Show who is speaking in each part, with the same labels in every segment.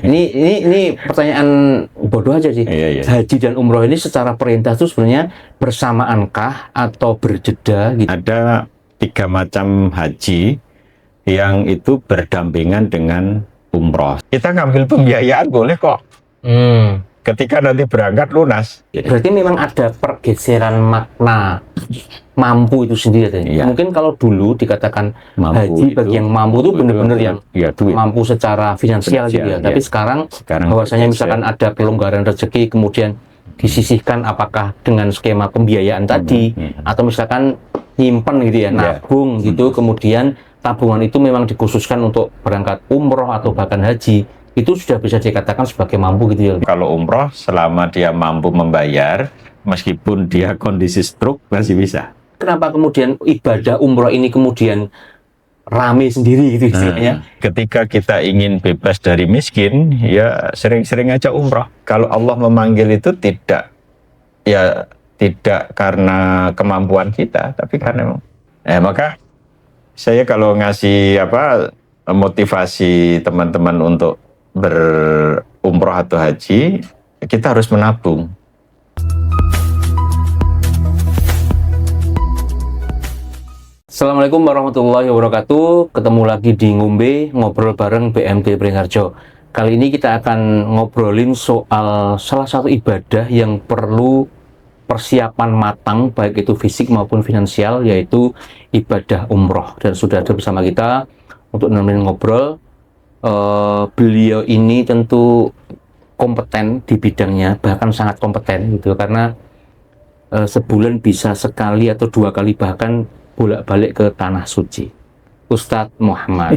Speaker 1: Ini pertanyaan bodoh aja sih.
Speaker 2: Iya.
Speaker 1: Haji dan umroh ini secara perintah itu sebenarnya bersamaankah atau berjeda gitu?
Speaker 2: Ada 3 macam haji yang itu berdampingan dengan umroh. Kita ngambil pembiayaan boleh kok. Ketika nanti berangkat lunas.
Speaker 1: Berarti memang ada pergeseran makna mampu itu sendiri.
Speaker 2: Iya.
Speaker 1: Mungkin kalau dulu dikatakan
Speaker 2: Mampu
Speaker 1: haji
Speaker 2: itu,
Speaker 1: bagi yang mampu itu benar-benar yang
Speaker 2: duit.
Speaker 1: mampu secara finansial gitu ya.
Speaker 2: Finansial,
Speaker 1: Tapi
Speaker 2: iya.
Speaker 1: sekarang
Speaker 2: bergeser.
Speaker 1: bahwasanya misalkan ada kelonggaran rezeki kemudian disisihkan apakah dengan skema pembiayaan tadi atau misalkan nyimpen gitu ya, nabung gitu, kemudian tabungan itu memang dikhususkan untuk berangkat umroh atau bahkan haji, itu sudah bisa dikatakan sebagai mampu gitu ya.
Speaker 2: Kalau umroh selama dia mampu membayar, meskipun dia kondisi stroke masih bisa.
Speaker 1: Kenapa kemudian ibadah umroh ini kemudian rame sendiri gitu istilahnya?
Speaker 2: Ketika kita ingin bebas dari miskin, ya sering-sering aja umroh. Kalau Allah memanggil itu tidak karena kemampuan kita, tapi karena maka saya kalau ngasih motivasi teman-teman untuk berumroh atau haji, kita harus menabung.
Speaker 1: Assalamualaikum warahmatullahi wabarakatuh. Ketemu lagi di Ngombe, ngobrol bareng BMT Beringharjo. Kali ini kita akan ngobrolin soal salah satu ibadah yang perlu persiapan matang, baik itu fisik maupun finansial, yaitu ibadah umroh. Dan sudah ada bersama kita untuk nemenin ngobrol. Beliau ini tentu kompeten di bidangnya, bahkan sangat kompeten gitu, karena sebulan bisa sekali atau 2 kali bahkan bolak-balik ke Tanah Suci. Ustadz Muhammad.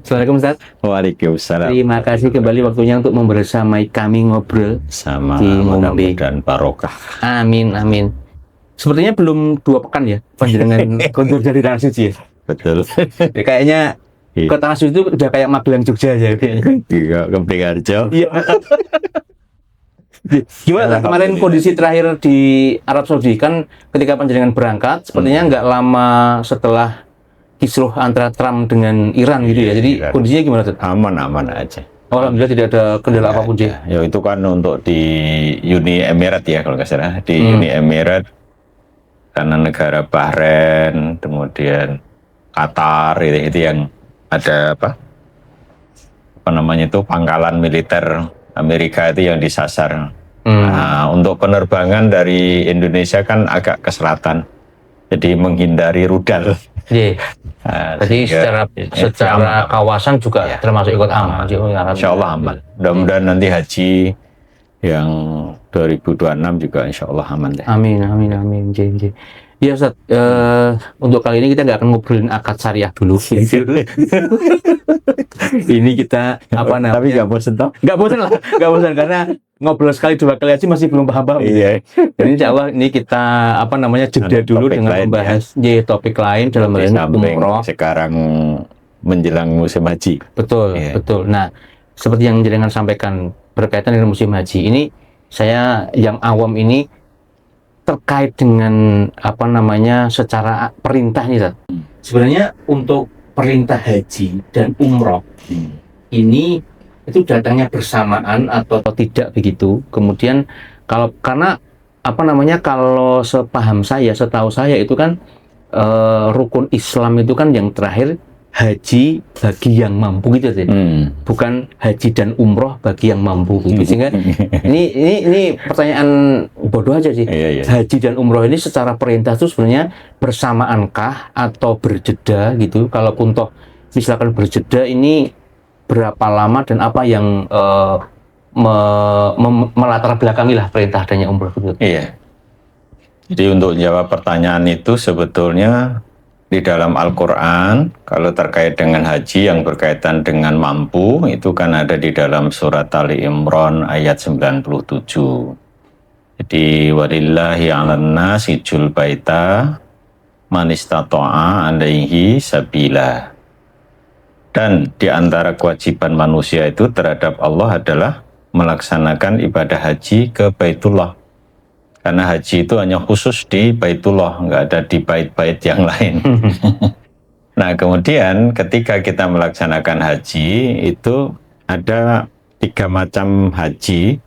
Speaker 1: Assalamualaikum Ustadz.
Speaker 2: Waalaikumsalam.
Speaker 1: Terima kasih kembali waktunya untuk membersamai kami ngobrol
Speaker 2: Sama
Speaker 1: di Ngombe.
Speaker 2: mudah-mudahan barokah.
Speaker 1: Amin, amin. Sepertinya belum 2 pekan ya panjenengan kontur dari Tanah Suci ya?
Speaker 2: Betul.
Speaker 1: Ya, kayaknya ke Tanah Suci itu udah kayak Magelang Jogja aja kayaknya.
Speaker 2: Iya, ke Beringharjo.
Speaker 1: Iya. Gimana kemarin kondisi terakhir di Arab Saudi? Kan ketika panjenengan berangkat sepertinya nggak lama setelah kisruh antara Trump dengan Iran gitu ya. Jadi
Speaker 2: Iran.
Speaker 1: kondisinya gimana tuh?
Speaker 2: Aman-aman aja.
Speaker 1: Alhamdulillah tidak ada kendala apapun sih.
Speaker 2: Ya itu kan untuk di Uni Emirat ya kalau nggak salah. Di Uni Emirat karena negara Bahrain, kemudian Qatar itu yang ada apa namanya itu pangkalan militer Amerika itu yang disasar. Nah, untuk penerbangan dari Indonesia kan agak ke selatan, jadi menghindari rudal.
Speaker 1: Iya.
Speaker 2: Nah,
Speaker 1: Jadi
Speaker 2: sehingga
Speaker 1: secara kawasan juga termasuk ikut aman.
Speaker 2: Insya Allah aman. Mudah-mudahan nanti haji yang 2026 juga insya Allah aman deh.
Speaker 1: Amin, amin, amin. Janji. Ya Ustaz, untuk kali ini kita nggak akan ngobrolin akad syariah dulu. Ini kita apa namanya?
Speaker 2: Tapi nggak bosan toh?
Speaker 1: Nggak bosan lah, nggak bosan karena ngobrol sekali 2 kali aja masih belum paham.
Speaker 2: Iya.
Speaker 1: Jadi insya Allah ini kita apa namanya jeda dulu dengan membahas topik lain dalam hal ini umroh.
Speaker 2: Sekarang menjelang musim haji.
Speaker 1: Betul, betul. Nah, seperti yang jenengan sampaikan berkaitan dengan musim haji ini, saya yang awam ini terkait dengan apa namanya secara perintah nih, Ustaz. Sebenarnya untuk perintah haji dan umroh ini itu datangnya bersamaan atau tidak begitu. Kemudian karena apa namanya kalau sepaham saya, setahu saya itu kan rukun Islam itu kan yang terakhir haji bagi yang mampu gitu sih. Bukan haji dan umroh bagi yang mampu gitu. Sehingga ini pertanyaan bodoh aja sih. Haji dan umroh ini secara perintah itu sebenarnya bersamaankah atau berjeda gitu. Kalaupun toh misalkan berjeda ini berapa lama dan apa yang melatar belakangi lah perintah adanya umroh gitu.
Speaker 2: Iya. Jadi untuk jawab pertanyaan itu sebetulnya di dalam Al-Quran, kalau terkait dengan haji yang berkaitan dengan mampu, itu kan ada di dalam surat Ali Imran ayat 97. Jadi, walillahi 'alan nasi hijjul baita man istata'a alaihi sabila. Dan di antara kewajiban manusia itu terhadap Allah adalah melaksanakan ibadah haji ke Baitullah. Karena haji itu hanya khusus di Baitullah, nggak ada di bait-bait yang lain. Nah, kemudian ketika kita melaksanakan haji, itu ada tiga macam haji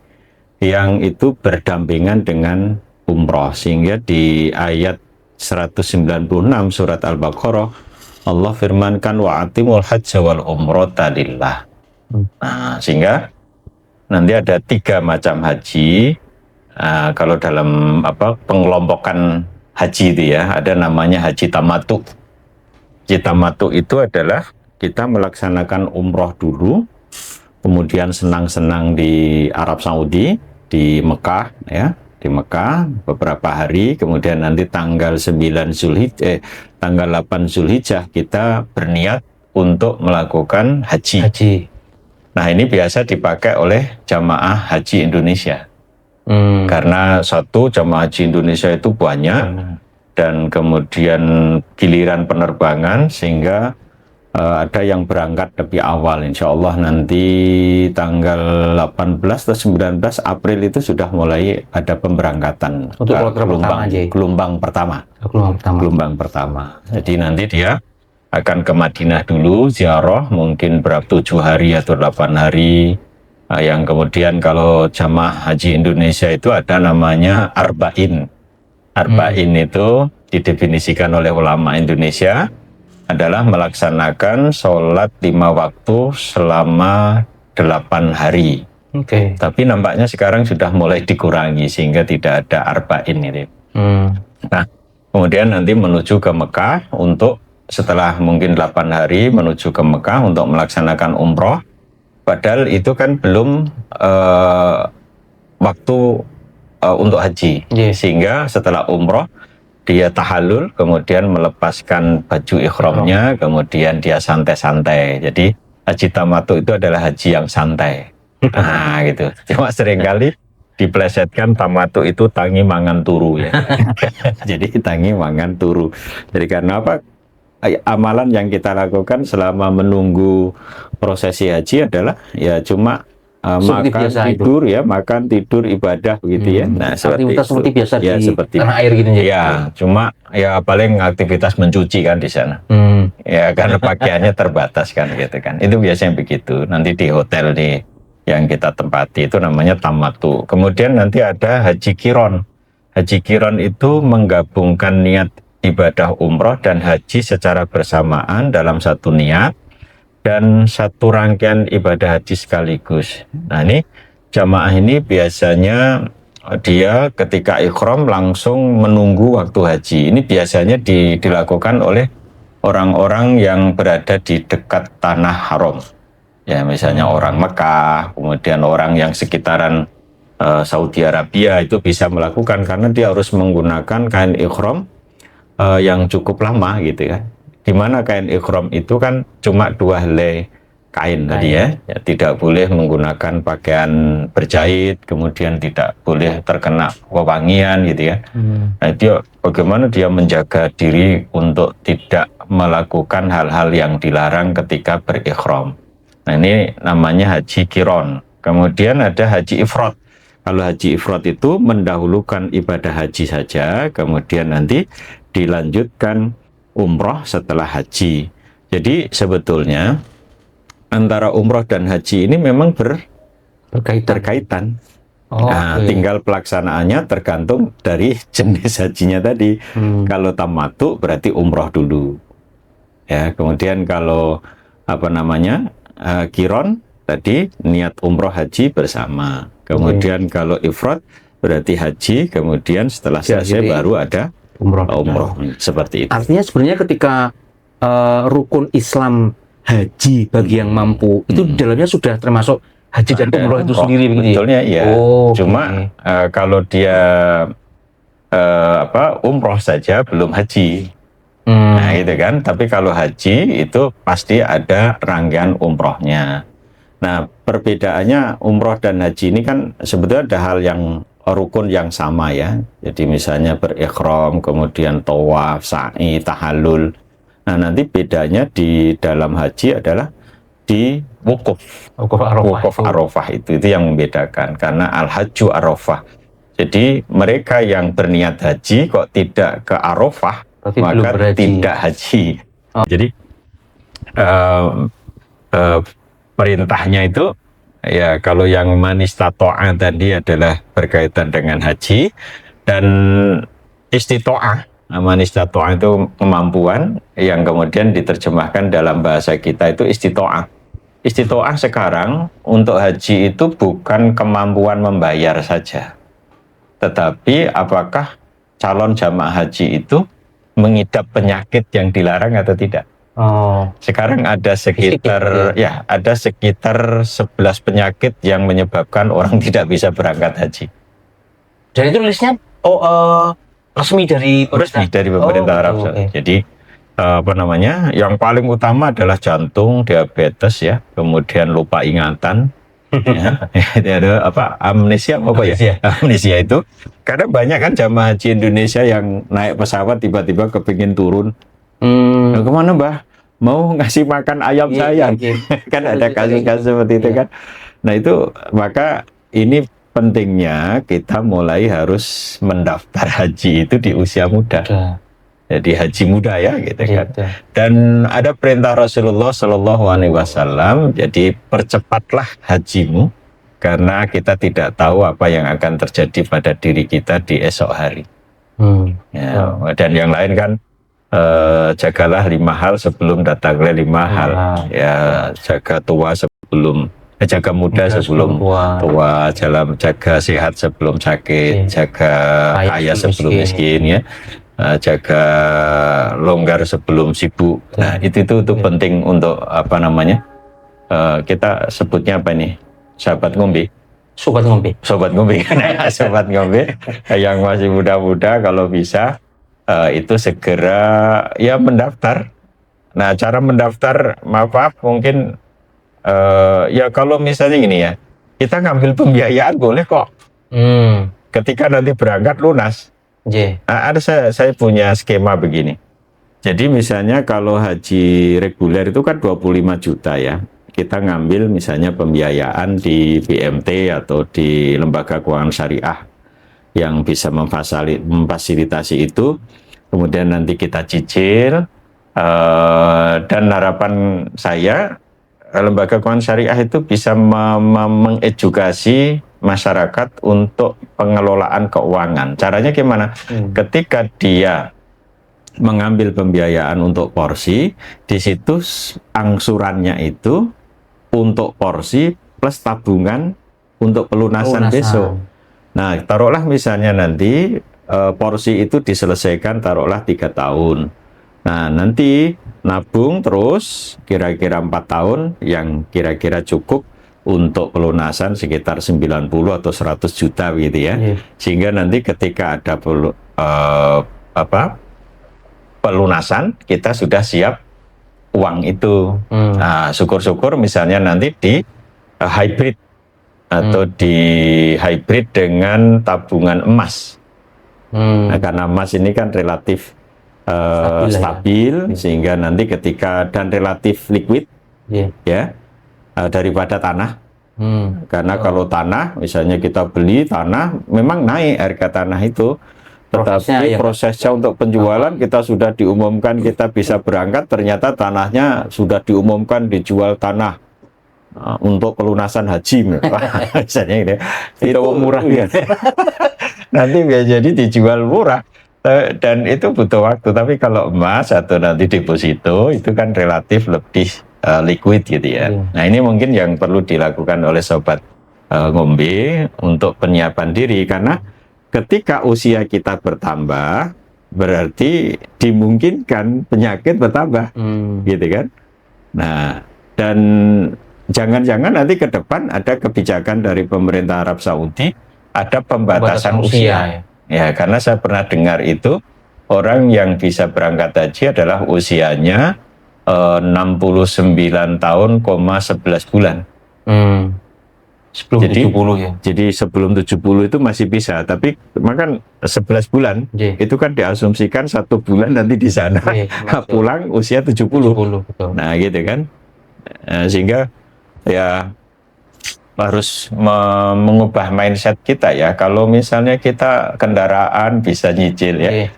Speaker 2: yang itu berdampingan dengan umroh, sehingga di ayat 196 surat Al-Baqarah Allah firmankan wa atimul hajja wal umrata lillah. Nah, sehingga nanti ada tiga macam haji. Kalau dalam pengelompokan haji itu ya, ada namanya haji tamatu. Haji tamatu itu adalah kita melaksanakan umroh dulu, kemudian senang-senang di Arab Saudi, di Mekah ya, di Mekah beberapa hari, kemudian nanti tanggal 8 Zulhijjah kita berniat untuk melakukan haji. Nah, ini biasa dipakai oleh jamaah haji Indonesia. Karena satu, jamaah haji Indonesia itu banyak, dan kemudian giliran penerbangan, sehingga ada yang berangkat lebih awal. Insya Allah nanti tanggal 18 atau 19 April itu sudah mulai ada pemberangkatan
Speaker 1: untuk
Speaker 2: gelombang pertama. Gelombang pertama. Jadi nanti dia akan ke Madinah dulu, ziarah mungkin 7 hari atau 8 hari. Yang kemudian kalau jamaah haji Indonesia itu ada namanya arba'in. Arba'in itu didefinisikan oleh ulama Indonesia adalah melaksanakan sholat 5 waktu selama 8 hari. Tapi nampaknya sekarang sudah mulai dikurangi sehingga tidak ada arba'in itu. Nah, kemudian nanti menuju ke Mekah untuk setelah mungkin 8 hari menuju ke Mekah untuk melaksanakan umroh. Padahal itu kan belum waktu untuk haji. Sehingga setelah umroh dia tahallul, kemudian melepaskan baju ikhramnya, kemudian dia santai-santai. Jadi haji tamatu itu adalah haji yang santai. Nah gitu. Cuma seringkali diplesetkan tamatu itu tangi mangan turu ya. Jadi tangi mangan turu. Jadi karena apa? Amalan yang kita lakukan selama menunggu prosesi haji adalah ya cuma makan tidur itu. Ya, makan tidur ibadah begitu ya. Nah,
Speaker 1: aktivitas seperti biasa
Speaker 2: ya,
Speaker 1: di
Speaker 2: seperti
Speaker 1: tanah air gitu
Speaker 2: ya. Cuma ya paling aktivitas mencuci kan di sana. Ya karena pakaiannya terbatas kan gitu kan. Itu biasanya begitu. Nanti di hotel yang kita tempati itu namanya tamatu. Kemudian nanti ada haji kiron. Haji kiron itu menggabungkan niat ibadah umroh dan haji secara bersamaan dalam satu niat dan satu rangkaian ibadah haji sekaligus. Nah ini jamaah ini biasanya dia ketika ikhram langsung menunggu waktu haji. Ini biasanya dilakukan oleh orang-orang yang berada di dekat tanah haram. Ya misalnya orang Mekah, kemudian orang yang sekitaran Saudi Arabia itu bisa melakukan karena dia harus menggunakan kain ikhram yang cukup lama gitu kan. Dimana kain ikhram itu kan cuma 2 helai kain tadi ya. Tidak boleh menggunakan pakaian berjahit, kemudian tidak boleh terkena wewangian gitu ya. Nah dia bagaimana dia menjaga diri untuk tidak melakukan hal-hal yang dilarang ketika berikhram. Nah ini namanya haji kiron. Kemudian ada haji ifrad. Kalau haji ifrad itu mendahulukan ibadah haji saja, kemudian nanti dilanjutkan umroh setelah haji. Jadi sebetulnya antara umroh dan haji ini memang berkaitan. Tinggal pelaksanaannya tergantung dari jenis hajinya tadi. Kalau tamatu berarti umroh dulu. Ya, kemudian kalau kiron tadi niat umroh haji bersama. Kemudian kalau ifrad berarti haji, kemudian setelah selesai baru ada umroh. Seperti itu.
Speaker 1: Artinya sebenarnya ketika rukun Islam haji bagi yang mampu itu di dalamnya sudah termasuk haji dan umroh itu sendiri begitu.
Speaker 2: Betulnya iya. Cuma kalau dia umroh saja belum haji. Nah gitu kan. Tapi kalau haji itu pasti ada rangkaian umrohnya. Nah perbedaannya umroh dan haji ini kan sebetulnya ada hal yang rukun yang sama ya. Jadi misalnya berikhram, kemudian tawaf, sa'i, tahallul. Nah nanti bedanya di dalam haji adalah di wukuf Arafah itu yang membedakan karena al-hajju Arafah. Jadi mereka yang berniat haji kok tidak ke Arafah maka tidak haji. Jadi perintahnya itu Ya, kalau yang manistato'a tadi adalah berkaitan dengan haji, dan istito'ah. Manistato'a itu kemampuan yang kemudian diterjemahkan dalam bahasa kita itu istito'ah. Istito'ah sekarang untuk haji itu bukan kemampuan membayar saja, tetapi apakah calon jamaah haji itu mengidap penyakit yang dilarang atau tidak.
Speaker 1: Oh,
Speaker 2: Sekarang ada sekitar ada sekitar 11 penyakit yang menyebabkan orang tidak bisa berangkat haji.
Speaker 1: dan itu listnya resmi dari
Speaker 2: Resmi dari pemerintah Arab Saudi. Jadi yang paling utama adalah jantung, diabetes ya, kemudian lupa ingatan, ya. Ada amnesia amnesia itu karena banyak kan jamaah haji Indonesia yang naik pesawat tiba-tiba kepingin turun. Nah, kemana Mbah? Mau ngasih makan ayam saya. Kan ada kasus-kasus seperti itu kan. Nah itu, maka ini pentingnya kita mulai harus mendaftar haji itu di usia muda. Jadi haji muda ya gitu kan. Dan ada perintah Rasulullah Shallallahu Alaihi Wasallam, jadi percepatlah hajimu karena kita tidak tahu apa yang akan terjadi pada diri kita di esok hari. Ya, dan yang lain kan jagalah 5 hal sebelum datangnya 5 hal. Ya, jaga muda sebelum tua, jaga sehat sebelum sakit, jaga kaya sebelum miskin ya. Jaga longgar sebelum sibuk. Nah, itu penting untuk kita sebutnya apa ini? Sobat ngombe. Sobat ngombe. Sobat ngombe yang masih muda-muda kalau bisa itu segera ya mendaftar. Nah, cara mendaftar maaf mungkin ya kalau misalnya gini ya, kita ngambil pembiayaan boleh kok. Ketika nanti berangkat lunas. Ada saya punya skema begini. Jadi misalnya kalau haji reguler itu kan 25 juta ya. Kita ngambil misalnya pembiayaan di BMT atau di lembaga keuangan syariah yang bisa memfasilitasi itu, kemudian nanti kita cicil, dan harapan saya lembaga keuangan syariah itu bisa mengedukasi masyarakat untuk pengelolaan keuangan. Caranya gimana? Ketika dia mengambil pembiayaan untuk porsi, di situ angsurannya itu untuk porsi plus tabungan untuk pelunasan besok. Nah, taruhlah misalnya nanti porsi itu diselesaikan taruhlah 3 tahun. Nah, nanti nabung terus kira-kira 4 tahun yang kira-kira cukup untuk pelunasan sekitar 90 atau 100 juta gitu ya. Sehingga nanti ketika ada pelunasan kita sudah siap uang itu. Nah, syukur-syukur misalnya nanti di hybrid atau di hybrid dengan tabungan emas. Nah, karena emas ini kan relatif stabil sehingga nanti ketika dan relatif liquid ya daripada tanah. Karena kalau tanah misalnya kita beli tanah memang naik harga tanah itu, tetapi prosesnya untuk penjualan kita sudah diumumkan kita bisa berangkat, ternyata tanahnya sudah diumumkan dijual tanah untuk pelunasan haji misalnya gitu. Itu murah ya. Nanti jadi dijual murah. Dan itu butuh waktu. Tapi kalau emas atau nanti deposito itu kan relatif lebih liquid gitu ya. Nah, ini mungkin yang perlu dilakukan oleh sobat ngombe untuk penyiapan diri, karena ketika usia kita bertambah berarti dimungkinkan penyakit bertambah, gitu kan. Nah, dan jangan-jangan nanti ke depan ada kebijakan dari pemerintah Arab Saudi ada pembatasan usia. Ya, karena saya pernah dengar itu orang yang bisa berangkat haji adalah usianya 69 tahun, 11 bulan. Sebelum jadi, 70 ya. Jadi sebelum 70 itu masih bisa, tapi makan 11 bulan itu kan diasumsikan 1 bulan nanti di sana pulang usia 70. Betul. Nah, gitu kan. Sehingga ya harus mengubah mindset kita ya. Kalau misalnya kita kendaraan bisa nyicil ya,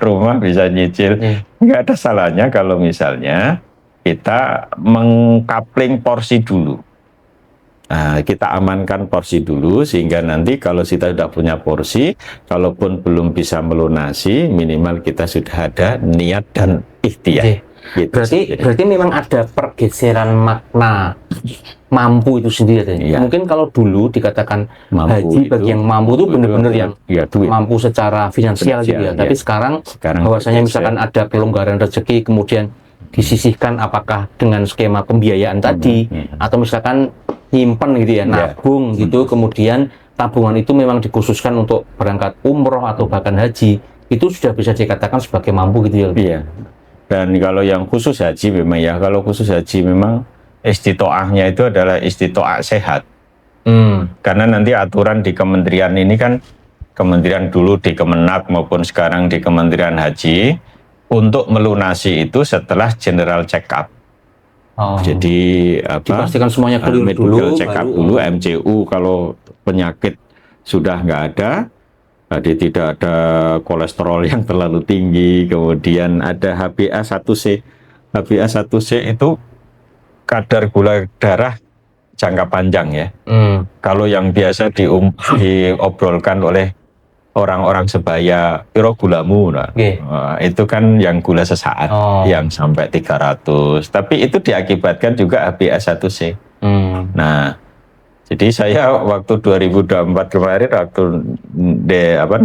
Speaker 2: rumah bisa nyicil, nggak ada salahnya kalau misalnya kita mengkapling porsi dulu. kita amankan porsi dulu sehingga nanti kalau kita sudah punya porsi, kalaupun belum bisa melunasi, minimal kita sudah ada niat dan ikhtiar. Gitu.
Speaker 1: Berarti memang ada pergeseran makna mampu itu sendiri.
Speaker 2: Iya.
Speaker 1: Mungkin kalau dulu dikatakan
Speaker 2: Mampu
Speaker 1: haji
Speaker 2: itu,
Speaker 1: bagi yang mampu itu benar-benar yang
Speaker 2: duit.
Speaker 1: mampu secara finansial gitu ya.
Speaker 2: Finansial,
Speaker 1: Tapi
Speaker 2: iya.
Speaker 1: sekarang
Speaker 2: Sekarang
Speaker 1: bahwasanya
Speaker 2: bergeser.
Speaker 1: misalkan ada kelonggaran rezeki kemudian disisihkan apakah dengan skema pembiayaan tadi atau misalkan nyimpen gitu ya, nabung gitu, kemudian tabungan itu memang dikhususkan untuk berangkat umroh atau bahkan haji, itu sudah bisa dikatakan sebagai mampu gitu ya.
Speaker 2: Iya. Dan kalau yang khusus haji memang ya, kalau khusus haji memang istitoahnya itu adalah istitoah sehat. Karena nanti aturan di kementerian ini kan, kementerian dulu di Kemenak maupun sekarang di Kementerian Haji, untuk melunasi itu setelah general check up. Jadi
Speaker 1: dipastikan semuanya clear dulu,
Speaker 2: check up dulu, MCU kalau penyakit sudah nggak ada, jadi tidak ada kolesterol yang terlalu tinggi, kemudian ada HbA1c. HbA1c itu kadar gula darah jangka panjang ya. Kalau yang biasa diobrolkan oleh orang-orang sebaya, piro gulamu, itu kan yang gula sesaat, yang sampai 300. Tapi itu diakibatkan juga HbA1c. Nah, jadi saya waktu 2024 kemarin waktu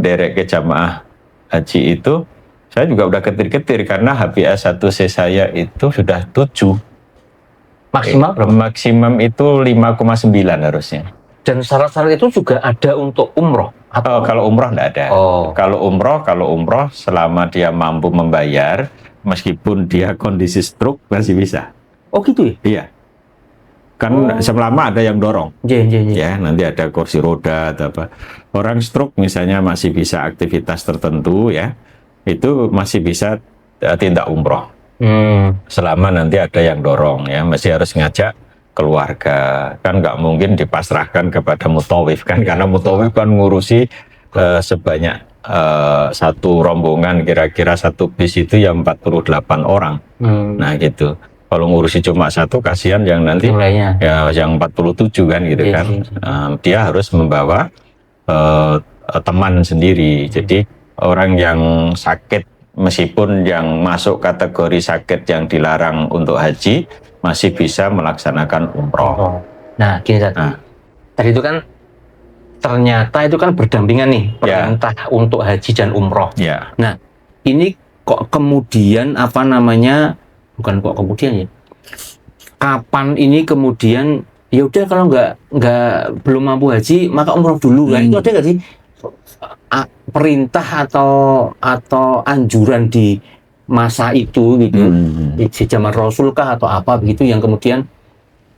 Speaker 2: derek ke jamaah haji itu, saya juga udah ketir-ketir karena HbA1c saya itu sudah 7.
Speaker 1: Maksimal berapa?
Speaker 2: Maksimum itu 5,9 harusnya.
Speaker 1: Dan syarat-syarat itu juga ada untuk umroh?
Speaker 2: Atau kalau umroh enggak ada. Kalau umroh selama dia mampu membayar, meskipun dia kondisi stroke masih bisa.
Speaker 1: Oh gitu ya?
Speaker 2: Iya. Kan selama ada yang dorong. Ya, nanti ada kursi roda atau apa. Orang stroke misalnya masih bisa aktivitas tertentu ya, itu masih bisa tindak umroh. Selama nanti ada yang dorong ya, masih harus ngajak keluarga, kan nggak mungkin dipasrahkan kepada mutawif kan, karena mutawif kan ngurusi sebanyak satu rombongan, kira-kira satu bis itu ya 48 orang. Nah gitu, kalau ngurusi cuma satu kasihan yang nanti ya yang 47 kan gitu kan. Dia harus membawa teman sendiri. Jadi orang yang sakit, meskipun yang masuk kategori sakit yang dilarang untuk haji, masih bisa melaksanakan umroh.
Speaker 1: Nah, gini tadi itu kan ternyata itu kan berdampingan nih, perintah untuk haji dan umroh.
Speaker 2: Ya.
Speaker 1: Nah, ini kok kemudian bukan kok kemudian ya? Kapan ini kemudian ya udah kalau nggak belum mampu haji maka umroh dulu lah. Itu ada nggak sih perintah atau anjuran di masa itu gitu, di zaman Rasul kah atau apa begitu yang kemudian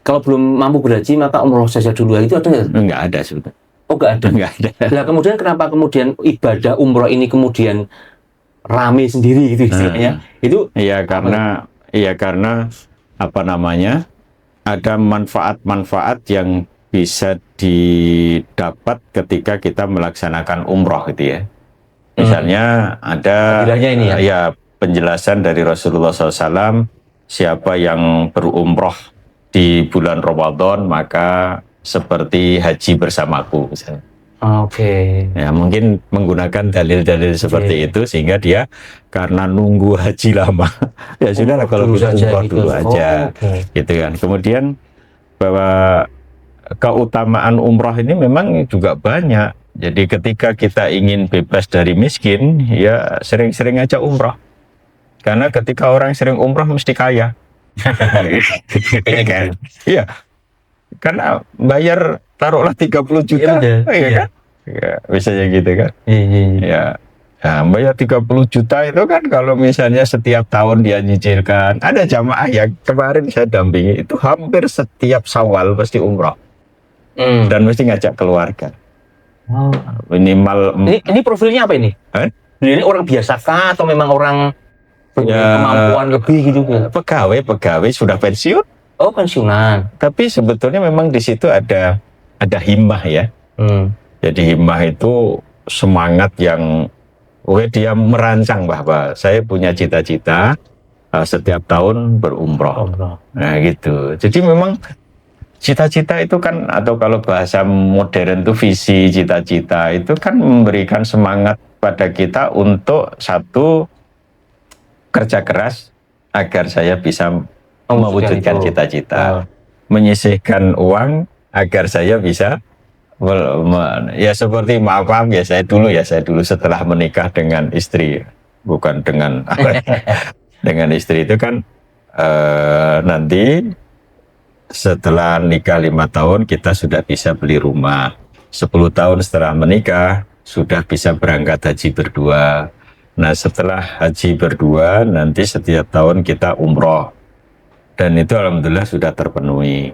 Speaker 1: kalau belum mampu berhaji maka umroh saja dulu, itu ada nggak?
Speaker 2: Nggak ada sudah.
Speaker 1: Oh nggak ada.
Speaker 2: Nggak ada.
Speaker 1: Nah kemudian kenapa kemudian ibadah umroh ini kemudian rame sendiri gitu istilahnya? Itu
Speaker 2: karena apa namanya, ada manfaat-manfaat yang bisa didapat ketika kita melaksanakan umroh gitu ya. Misalnya ada
Speaker 1: ini
Speaker 2: ya penjelasan dari Rasulullah SAW, siapa yang berumroh di bulan Ramadan maka seperti haji bersamaku misalnya. Ya mungkin menggunakan dalil-dalil seperti itu sehingga dia karena nunggu haji lama ya sudah kalau kita umroh dulu aja gitu kan. Kemudian bahwa keutamaan umroh ini memang juga banyak. Jadi ketika kita ingin bebas dari miskin, ya sering-sering aja umroh. Karena ketika orang sering umroh mesti kaya. Iya. Karena bayar taruhlah 30 juta. Iya kan? Ya, misalnya gitu kan. Ya. Nah, bayar 30 juta itu kan kalau misalnya setiap tahun dia nyicilkan. Ada jamaah yang kemarin saya dampingi itu hampir setiap Syawal pasti umroh. Dan mesti ngajak keluarga. Minimal
Speaker 1: ini profilnya apa ini? Ini orang biasa kah atau memang orang kemampuan lebih gitu?
Speaker 2: Pegawai sudah pensiun.
Speaker 1: Oh, pensiunan.
Speaker 2: Tapi sebetulnya memang di situ ada himmah ya. Jadi himmah itu semangat yang dia merancang bahwa saya punya cita-cita setiap tahun berumroh. Nah gitu. Jadi memang cita-cita itu kan, atau kalau bahasa modern itu visi, cita-cita itu kan memberikan semangat pada kita untuk satu, kerja keras agar saya bisa mewujudkan cita-cita, menyisihkan uang agar saya bisa ya seperti maaf ya saya dulu setelah menikah dengan istri, bukan dengan dengan istri itu kan nanti setelah nikah 5 tahun kita sudah bisa beli rumah, 10 tahun setelah menikah sudah bisa berangkat haji berdua. Nah setelah haji berdua nanti setiap tahun kita umroh, dan itu alhamdulillah sudah terpenuhi.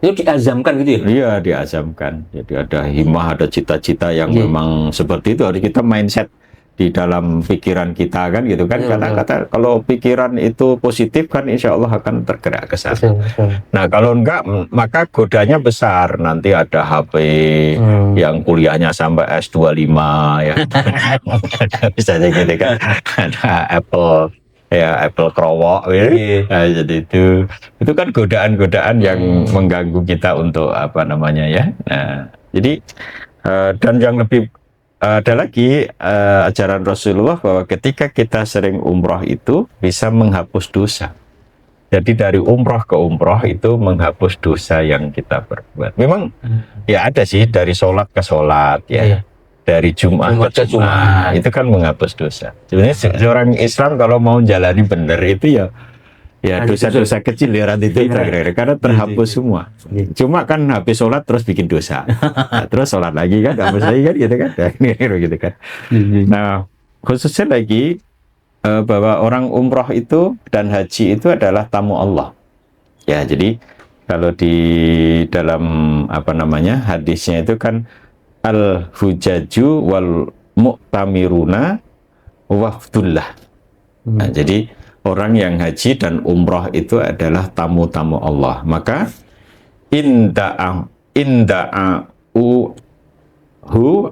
Speaker 1: Itu diazamkan gitu ya?
Speaker 2: Iya, diazamkan. Jadi ada himmah, ada cita-cita yang memang seperti itu. Harus kita mindset di dalam pikiran kita kan gitu kan. Kata-kata kalau pikiran itu positif kan insya Allah akan tergerak ke sana. Nah kalau enggak maka godanya besar. Nanti ada HP yang kuliahnya sampai S25 ya. Bisa aja gitu kan. Ada Apple kerowok ya. Nah, jadi itu kan godaan-godaan yang mengganggu kita untuk apa namanya ya. Nah, jadi dan yang lebih ada lagi ajaran Rasulullah bahwa ketika kita sering umroh itu bisa menghapus dosa. Jadi dari umroh ke umroh itu menghapus dosa yang kita perbuat. Memang ya ada sih dari sholat ke sholat ya. Dari Jumat ke Jumat itu kan menghapus dosa. Sebenarnya seorang Islam kalau mau jalani benar itu ya dosa-dosa kecil ya itu karena terhapus semua. Cuma kan habis sholat terus bikin dosa. Nah, terus sholat lagi kan hapus lagi kan gitu kan. Gitu kan. Nah, khususnya lagi bahwa orang umroh itu dan haji itu adalah tamu Allah. Ya, jadi kalau di dalam apa namanya hadisnya itu kan al-hujaju wal mu'tamiruna wafdullah. Nah, jadi orang yang haji dan umroh itu adalah tamu-tamu Allah. Maka inda'u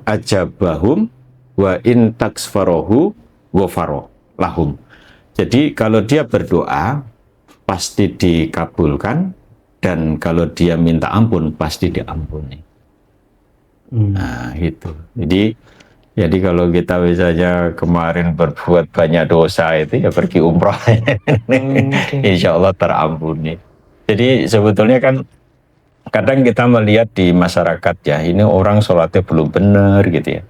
Speaker 2: ajabahum wa in taksfarohu wafaro lahum. Jadi kalau dia berdoa pasti dikabulkan, dan kalau dia minta ampun pasti diampuni. Nah itu. Jadi kalau kita misalnya kemarin berbuat banyak dosa itu ya pergi umroh, insya Allah terampuni. Jadi sebetulnya kan kadang kita melihat di masyarakat ya, ini orang sholatnya belum benar gitu ya.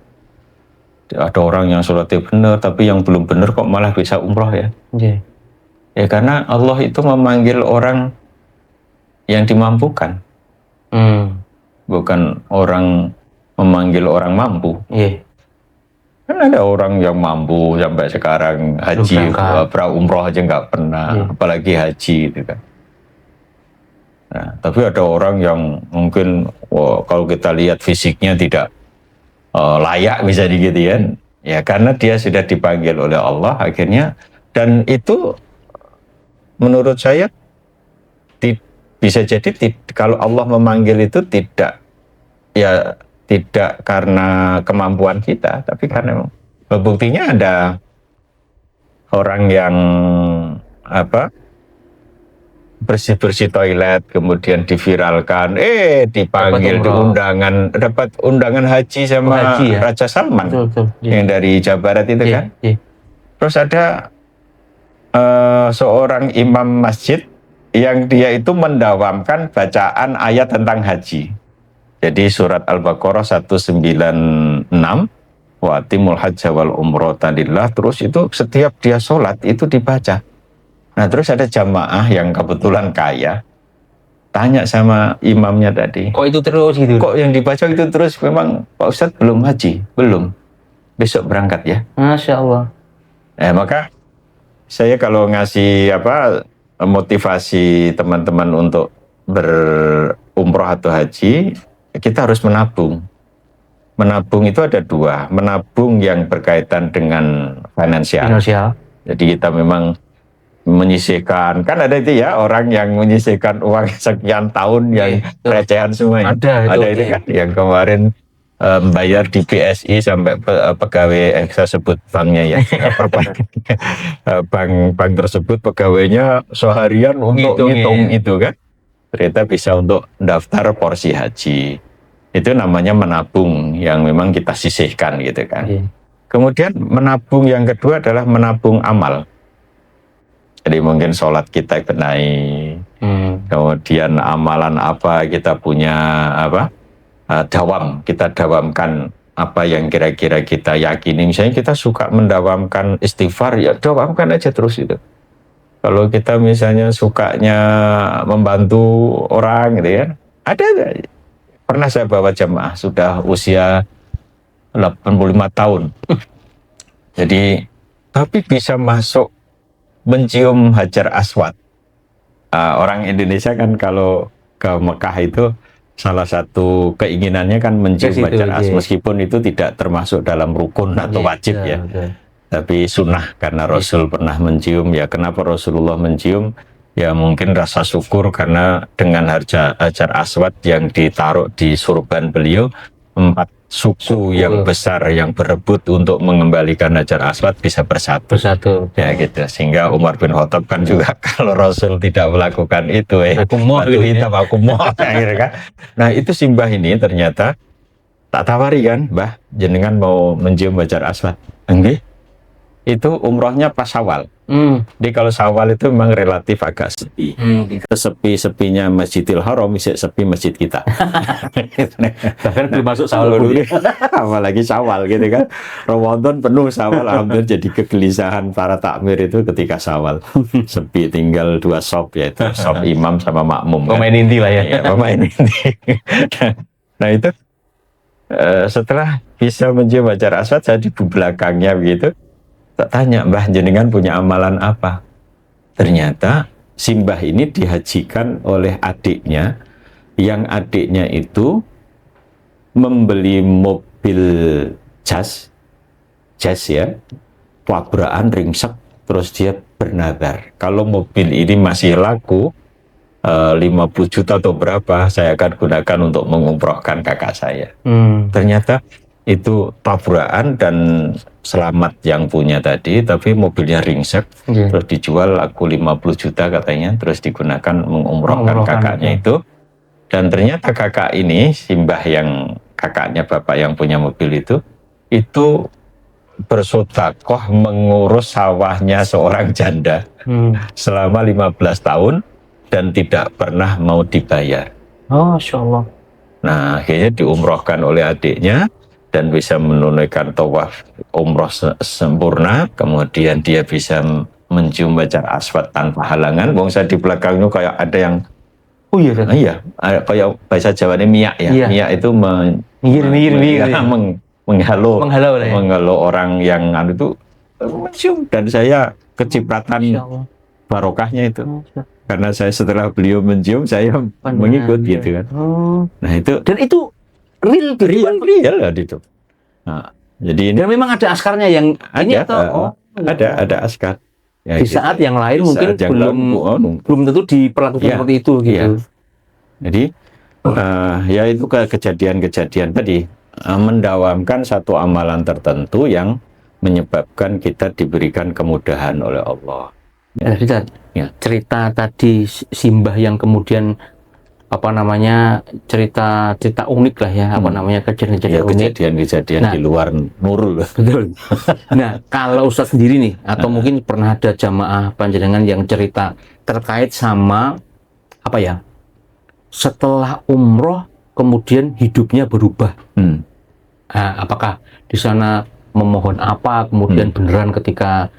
Speaker 2: Ada orang yang sholatnya benar tapi yang belum benar kok malah bisa umroh ya. Ya karena Allah itu memanggil orang yang dimampukan, bukan orang memanggil orang mampu. Kan ada orang yang mampu sampai sekarang haji, umroh aja nggak pernah, apalagi haji gitu kan. Nah, tapi ada orang yang mungkin kalau kita lihat fisiknya tidak layak bisa digituin, ya karena dia sudah dipanggil oleh Allah akhirnya, dan itu menurut saya bisa jadi kalau Allah memanggil itu tidak karena kemampuan kita, tapi karena buktinya ada orang yang bersih-bersih toilet kemudian diviralkan, dipanggil dapat undangan haji sama Raja Salman. Yang dari Jawa Barat itu kan. Terus ada seorang imam masjid yang dia itu mendawamkan bacaan ayat tentang haji. Jadi surat Al-Baqarah 196, wa atimul hajja wal umrata lillah, terus itu setiap dia sholat itu dibaca. Nah terus ada jamaah yang kebetulan kaya tanya sama imamnya tadi, kok itu terus gitu? Kok yang dibaca itu terus? Memang Pak Ustadz belum haji? Belum. Besok berangkat ya?
Speaker 1: Masya Allah.
Speaker 2: Maka saya kalau ngasih motivasi teman-teman untuk berumroh atau haji, kita harus menabung. Menabung itu ada dua, menabung yang berkaitan dengan finansial. Jadi kita memang menyisihkan, kan ada itu ya orang yang menyisihkan uang sekian tahun yang recehan semuanya. Ada itu kan yang kemarin bayar di BSI sampai pegawai, saya sebut banknya ya, bank tersebut pegawainya seharian untuk ngitung itu kan. ternyata bisa untuk daftar porsi haji. Itu namanya menabung yang memang kita sisihkan gitu kan.
Speaker 1: Iya.
Speaker 2: Kemudian menabung yang kedua adalah menabung amal. Jadi mungkin sholat kita benahi, kemudian amalan apa kita punya apa kita dawamkan apa yang kira-kira kita yakini. Misalnya kita suka mendawamkan istighfar, ya dawamkan aja terus itu. Kalau kita misalnya sukanya membantu orang gitu ya, ada pernah saya bawa jamaah sudah usia 85 tahun. Jadi tapi bisa masuk mencium Hajar Aswad. Orang Indonesia kan kalau ke Mekah itu salah satu keinginannya kan mencium Hajar Aswad, meskipun itu tidak termasuk dalam rukun atau wajib ya. Tapi sunnah karena Rasul pernah mencium. Ya kenapa Rasulullah mencium? Ya mungkin rasa syukur karena dengan Hajar Aswad yang ditaruh di surban beliau, 4 suku yang besar yang berebut untuk mengembalikan Hajar Aswad bisa bersatu. Ya gitu. Sehingga Umar bin Khattab kan juga kalau Rasul tidak melakukan itu, aku mau. Nah itu Simbah ini ternyata tak tawari kan, Mbah, jenengan mau mencium Hajar Aswad? Enggak. Itu umrohnya pas Syawal. Jadi kalau Syawal itu memang relatif agak sepi. Sepi-sepinya Masjidil Haram, sepi masjid kita.
Speaker 1: Bahkan belum masuk Syawal dulu.
Speaker 2: Apalagi Syawal gitu kan. Ramadan penuh, Syawal alhamdulillah jadi kegelisahan para takmir itu ketika Syawal. Sepi, tinggal 2 shop, yaitu shop imam sama makmum.
Speaker 1: Pemain inti lah ya.
Speaker 2: Ya, pemain inti. Nah itu setelah bisa mencium Hajar Aswad, saya di belakangnya begitu. Tak tanya, Mbah jenengan punya amalan apa? Ternyata Simbah ini dihajikan oleh adiknya, yang adiknya itu membeli mobil jas ya, tabrakan ringsek, terus dia bernadar. Kalau mobil ini masih laku 50 juta atau berapa, saya akan gunakan untuk mengumrohkan kakak saya. Ternyata itu tabrakan dan Selamat yang punya tadi, tapi mobilnya ringsek, terus dijual laku 50 juta katanya, terus digunakan mengumrohkan kakaknya itu. Dan ternyata kakak ini, Simbah yang kakaknya bapak yang punya mobil itu bersedekah mengurus sawahnya seorang janda selama 15 tahun dan tidak pernah mau dibayar.
Speaker 1: Oh, Masya Allah.
Speaker 2: Nah, akhirnya diumrohkan oleh adiknya dan bisa menunaikan tawaf umroh sempurna, kemudian dia bisa mencium Hajar Aswad tanpa halangan. Wong saya di belakangnya kayak ada yang kayak bahasa Jawanya miyak ya. Iya. Miyak itu menghalau orang yang itu mencium, dan saya kecipratan barokahnya itu. Karena saya setelah beliau mencium saya mengikut gitu kan. Nah itu, dan itu real lah itu. Nah, jadi ini. Dan memang ada askarnya yang ini atau ada askar. Ya, di saat yang lain mungkin belum tentu diperlakukan seperti itu gitu. Ya. Jadi ya itu kejadian-kejadian tadi mendawamkan satu amalan tertentu yang menyebabkan kita diberikan kemudahan oleh Allah. Ya. Cerita tadi Simbah yang kemudian cerita unik lah ya, kejadian-kejadian di luar nurul. Betul. Nah, kalau Ustaz sendiri nih, atau mungkin pernah ada jamaah panjenengan yang cerita terkait sama setelah umroh kemudian hidupnya berubah. Nah, apakah di sana memohon apa, kemudian beneran ketika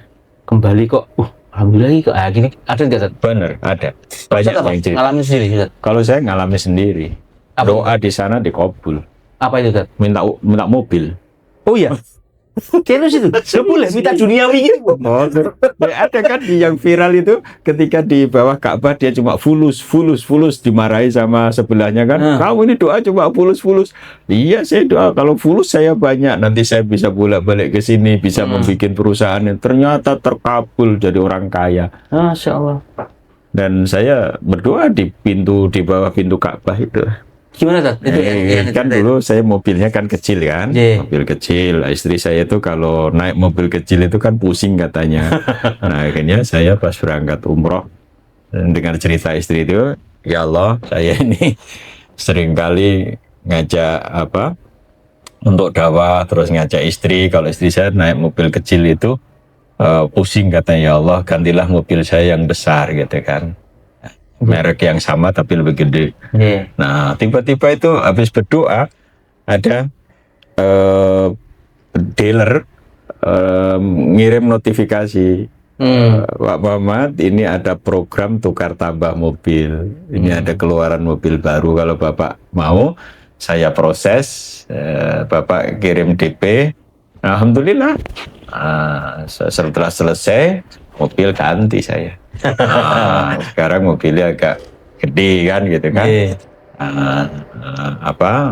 Speaker 2: kembali kok alhamdulillah kok gini, ada nggak? Bener, ada. Banyak yang cerita. Ngalamin sendiri, Ustaz? Kalau saya ngalamin sendiri. Doa di sana dikabul. Apa itu, Ustaz? Minta mobil. Oh iya. Serius itu? Boleh minta duniawi gitu. Ada kan yang viral itu ketika di bawah Ka'bah dia cuma fulus dimarahi sama sebelahnya kan. Kamu ini doa cuma fulus. Iya, saya doa kalau fulus saya banyak, nanti saya bisa bolak-balik ke sini, bisa membuat perusahaan yang ternyata terkabul jadi orang kaya. Masya Allah. Dan saya berdoa di bawah pintu Ka'bah itu. Gimana tuh? Kan dulu saya mobilnya kan kecil kan, mobil kecil. Istri saya itu kalau naik mobil kecil itu kan pusing katanya. Nah akhirnya saya pas berangkat umroh dengan cerita istri itu, ya Allah, saya ini seringkali ngajak untuk dakwah, terus ngajak istri. Kalau istri saya naik mobil kecil itu pusing, katanya, ya Allah gantilah mobil saya yang besar gitu kan, merek yang sama tapi lebih gede. Nah tiba-tiba itu habis berdoa ada dealer ngirim notifikasi, Pak Muhammad, ini ada program tukar tambah mobil, ini ada keluaran mobil baru, kalau Bapak mau saya proses, Bapak kirim DP. Alhamdulillah, setelah selesai mobil ganti saya. Sekarang mobilnya agak gede kan gitu kan.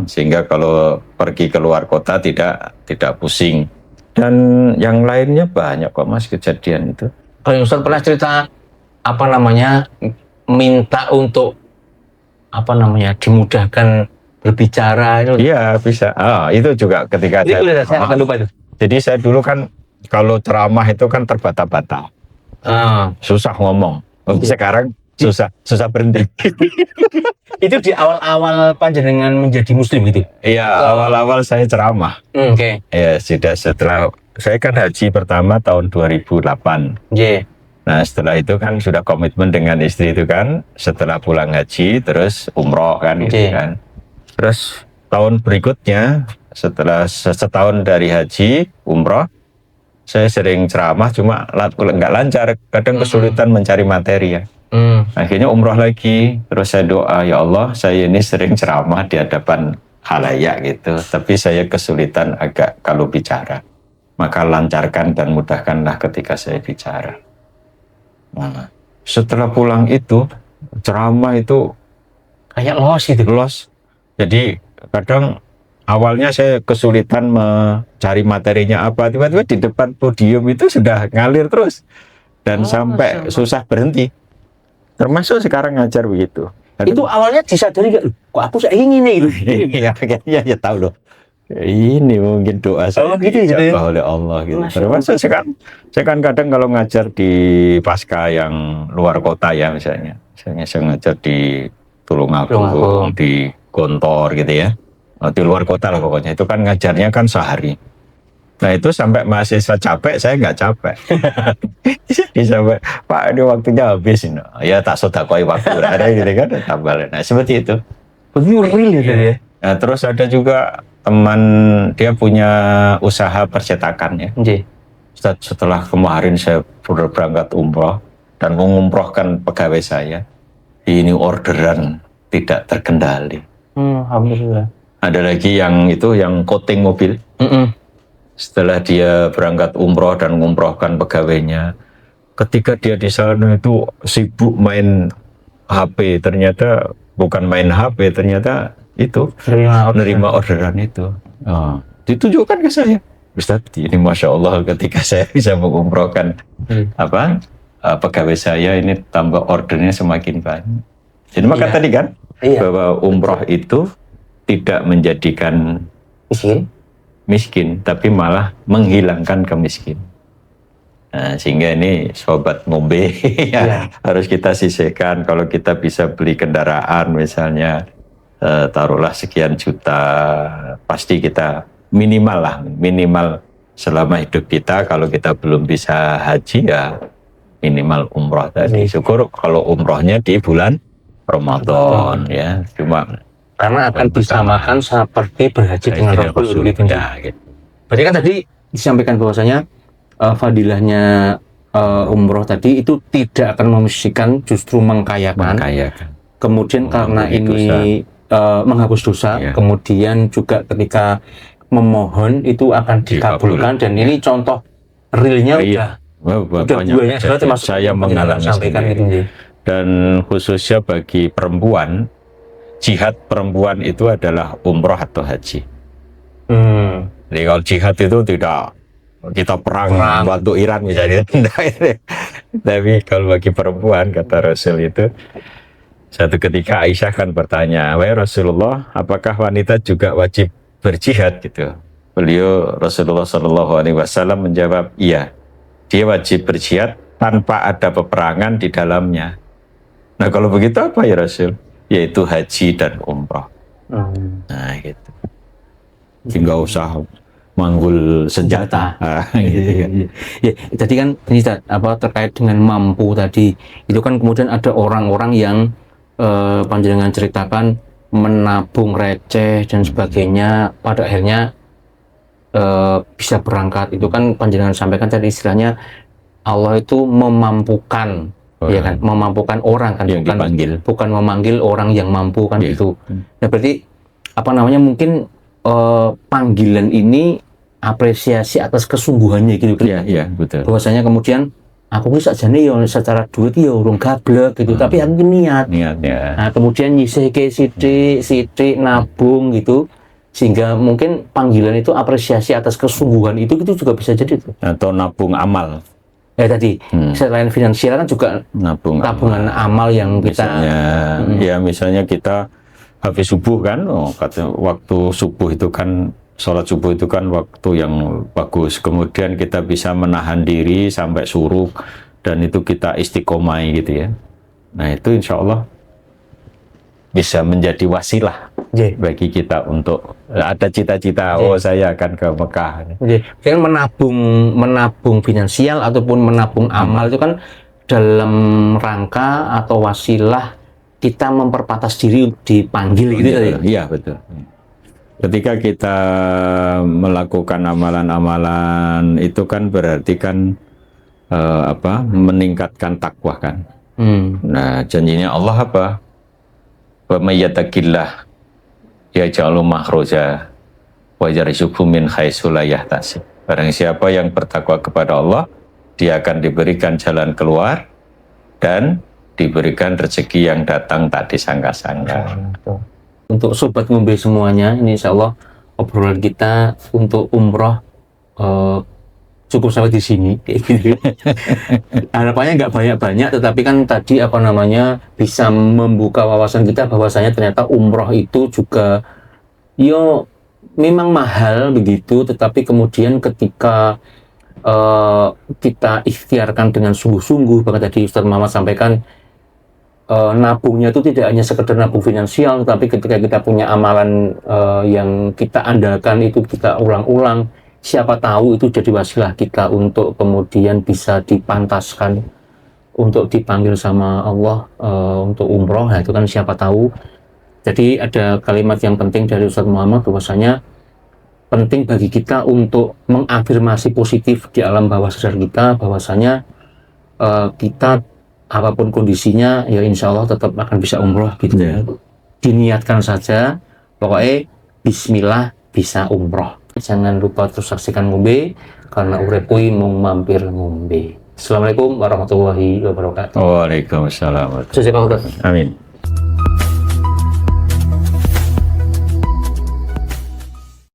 Speaker 2: Sehingga kalau pergi keluar kota tidak pusing. Dan yang lainnya banyak kok Mas kejadian itu.
Speaker 1: Kalau Ustaz pernah cerita minta untuk dimudahkan berbicara itu.
Speaker 2: Iya bisa. Itu juga ketika
Speaker 1: saya akan lupa itu.
Speaker 2: Jadi saya dulu kan kalau ceramah itu kan terbata-bata, susah ngomong. Sekarang susah berhenti.
Speaker 1: Itu di awal-awal panjenengan menjadi muslim gitu?
Speaker 2: Iya, awal-awal saya ceramah.
Speaker 1: Oke.
Speaker 2: Ya, setelah saya kan haji pertama tahun 2008. Nah, setelah itu kan sudah komitmen dengan istri itu kan, setelah pulang haji terus umroh kan gitu kan. Terus tahun berikutnya setelah setahun dari haji umroh, saya sering ceramah cuma nggak lancar, kadang kesulitan mencari materi ya. Akhirnya umroh lagi, terus saya doa, ya Allah saya ini sering ceramah di hadapan khalayak gitu, tapi saya kesulitan agak kalau bicara, maka lancarkan dan mudahkanlah ketika saya bicara. Nah, setelah pulang itu ceramah itu
Speaker 1: kayak los.
Speaker 2: Jadi kadang awalnya saya kesulitan mencari materinya apa, tiba-tiba di depan podium itu sudah ngalir terus dan sampai susah berhenti. Termasuk sekarang ngajar begitu.
Speaker 1: Itu awalnya disadari nggak? Kok aku saya ingin itu?
Speaker 2: Iya, kayaknya ya tahu loh. Ini mungkin doa saya dijabah oleh Allah gitu. Termasuk saya kan kadang kalau ngajar di pasca yang luar kota ya misalnya saya ngajar di Tulungagung, di Gontor gitu ya, di luar kota lah pokoknya. Itu kan ngajarnya kan sehari. Nah itu sampai mahasiswa capek, saya nggak capek. Sampai Pak ini waktunya habis, ya tak sodakoi waktu ada gitu kan, tambah. Nah seperti itu.
Speaker 1: Betul real ya.
Speaker 2: Nah terus ada juga teman dia punya usaha percetakan ya. Setelah kemarin saya sudah berangkat umroh dan mengumrohkan pegawai saya, ini orderan tidak terkendali.
Speaker 1: Alhamdulillah.
Speaker 2: Ada lagi yang coating mobil. Setelah dia berangkat umroh dan mengumrohkan pegawainya, ketika dia di sana itu sibuk main HP, ternyata bukan main HP, ternyata itu menerima orderan itu. Ditunjukkan ke saya, Ustaz, ini Masya Allah ketika saya bisa mengumrohkan pegawai saya ini tambah ordernya semakin banyak. Jadi maka tadi kan bahwa umroh itu tidak menjadikan miskin, tapi malah menghilangkan kemiskinan. Nah, sehingga ini sobat ngombe harus kita sisihkan. Kalau kita bisa beli kendaraan misalnya taruhlah sekian juta, pasti kita minimal selama hidup kita. Kalau kita belum bisa haji ya minimal umroh tadi. Syukur kalau umrohnya di bulan Ramadan ya, cuma
Speaker 1: karena akan disamakan seperti berhaji dengan Rasul gitu. Berarti kan tadi disampaikan bahwasanya fadilahnya umroh tadi itu tidak akan memisikan, justru mengkayakan. Kemudian karena ini menghapus dosa, kemudian juga ketika memohon itu akan dikabulkan. Dan ini contoh realnya udah banyak sekali termasuk
Speaker 2: saya mengalami sendiri. Dan khususnya bagi perempuan, jihad perempuan itu adalah umroh atau haji. Jadi kalau jihad itu tidak kita perang bantu Iran misalnya. Tapi kalau bagi perempuan, kata Rasul itu, satu ketika Aisyah kan bertanya, wahai Rasulullah, apakah wanita juga wajib berjihad gitu? Beliau Rasulullah SAW menjawab, iya, dia wajib berjihad tanpa ada peperangan di dalamnya. Nah kalau begitu apa ya Rasul? Yaitu haji dan umroh. Nah gitu. Nggak usah manggul senjata. Gitu kan.
Speaker 1: Ya, tadi kan ini apa terkait dengan mampu tadi itu kan kemudian ada orang-orang yang panjenengan ceritakan menabung receh dan sebagainya pada akhirnya bisa berangkat. Itu kan panjenengan sampaikan tadi istilahnya Allah itu memampukan, ya kan, memampukan orang kan,
Speaker 2: yang
Speaker 1: bukan memanggil orang yang mampu kan
Speaker 2: Iya.
Speaker 1: itu. Nah berarti apa namanya mungkin panggilan ini apresiasi atas kesungguhannya gitu kan.
Speaker 2: Iya, betul.
Speaker 1: Bahwasanya kemudian aku ini saja nih secara duit ya urung gablek gitu, tapi aku niat.
Speaker 2: Niatnya.
Speaker 1: Nah kemudian nyisihke sidik nabung gitu, sehingga mungkin panggilan itu apresiasi atas kesungguhan itu juga bisa jadi tuh.
Speaker 2: Atau nabung amal.
Speaker 1: Tadi selain finansial kan juga tabungan amal yang kita
Speaker 2: misalnya kita habis subuh kan, waktu subuh itu kan, sholat subuh itu kan waktu yang bagus, kemudian kita bisa menahan diri sampai suruk dan itu kita istiqomah gitu ya. Nah itu insya Allah bisa menjadi wasilah bagi kita untuk ada cita-cita, saya akan ke Mekah.
Speaker 1: Kan menabung finansial ataupun menabung amal itu kan dalam rangka atau wasilah kita memperbatas diri dipanggil gitu ya.
Speaker 2: Iya betul. Ketika kita melakukan amalan-amalan itu kan berarti kan meningkatkan takwa kan. Nah janjinya Allah apa? Wa may yattaqillah yaj'al makhraja wa yarzuqhu min haitsu la yahtasib. Barang siapa yang bertakwa kepada Allah, dia akan diberikan jalan keluar dan diberikan rezeki yang datang tak disangka-sangka.
Speaker 1: Untuk sobat ngombe semuanya, ini insya Allah obrolan kita untuk umroh cukup sampai di sini. Harapannya nggak banyak-banyak, tetapi kan tadi apa namanya bisa membuka wawasan kita bahwasanya ternyata umroh itu juga memang mahal begitu, tetapi kemudian ketika kita ikhtiarkan dengan sungguh-sungguh, bahkan tadi Ustaz Muhammad sampaikan nabungnya itu tidak hanya sekedar nabung finansial, tetapi ketika kita punya amalan yang kita andalkan itu kita ulang-ulang, siapa tahu itu jadi wasilah kita untuk kemudian bisa dipantaskan untuk dipanggil sama Allah untuk umroh. Nah itu kan siapa tahu. Jadi ada kalimat yang penting dari Ustaz Muhammad bahwasanya penting bagi kita untuk mengafirmasi positif di alam bawah sadar kita bahwasanya kita apapun kondisinya ya insya Allah tetap akan bisa umroh gitu ya. Diniatkan saja, pokoknya bismillah bisa umroh. Jangan lupa terus saksikan ngombe karena urip kuwi mung mampir ngombe. Assalamualaikum warahmatullahi wabarakatuh.
Speaker 2: Waalaikumsalam.
Speaker 1: Sukses Pak Ustaz.
Speaker 2: Amin.